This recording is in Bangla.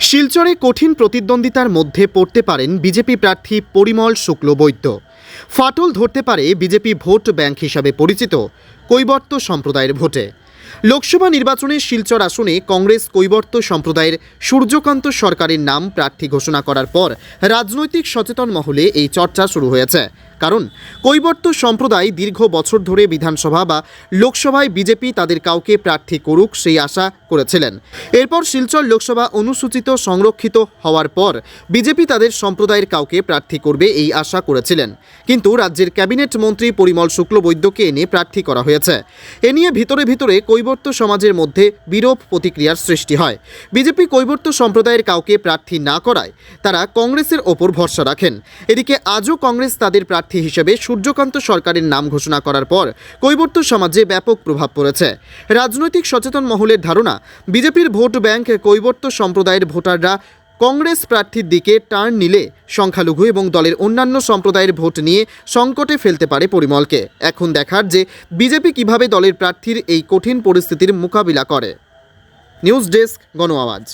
শিলচরে কঠিন প্রতিদ্বন্দ্বিতার মধ্যে পড়তে পারেন বিজেপি প্রার্থী পরিমল শুক্লবৈদ্য। ফাটল ধরতে পারে বিজেপি ভোট ব্যাংক হিসাবে পরিচিত কৈবর্ত সম্প্রদায়ের ভোটে। লোকসভা নির্বাচনে শিলচর আসনে কংগ্রেস কৈবর্ত সম্প্রদায়ের সূর্যকান্ত সরকারের নাম প্রার্থী ঘোষণা করার পর রাজনৈতিক সচেতন মহলে এই চর্চা শুরু হয়েছে। কারণ কৈবর্ত সম্প্রদায় দীর্ঘ বছর ধরে বিধানসভা বা লোকসভায় বিজেপি তাদের কাউকে প্রার্থী করুক সেই আশা করেছিলেন। এরপর শিলচর লোকসভা অনুসূচিত সংরক্ষিত হওয়ার পর বিজেপি তাদের সম্প্রদায়ের কাউকে প্রার্থী করবে এই আশা করেছিলেন, কিন্তু রাজ্যের ক্যাবিনেট মন্ত্রী পরিমল শুক্লবৈদ্যকে এনে প্রার্থী করা হয়েছে। এ নিয়ে ভিতরে ভিতরে কৈবর্ত সমাজের মধ্যে বিরূপ প্রতিক্রিয়ার সৃষ্টি হয়। বিজেপি কৈবর্ত সম্প্রদায়ের কাউকে প্রার্থী না করায় তারা কংগ্রেসের ওপর ভরসা রাখেন। এদিকে আজও কংগ্রেস তাদের প্রার্থী হিসেবে সূর্যকান্ত সরকারের নাম ঘোষণা করার পর কৈবর্ত সমাজে ব্যাপক প্রভাব পড়েছে। রাজনৈতিক সচেতন মহলের ধারণা, বিজেপির ভোট ব্যাংক কৈবর্ত সম্প্রদায়ের ভোটাররা কংগ্রেস প্রার্থীর দিকে টার্ন নিলে সংখ্যালঘু এবং দলের অন্যান্য সম্প্রদায়ের ভোট নিয়ে সংকটে ফেলতে পারে পরিমলকে। এখন দেখার যে বিজেপি কিভাবে দলের প্রার্থীর এই কঠিন পরিস্থিতির মোকাবিলা করে। নিউজ ডেস্ক, গণ আওয়াজ।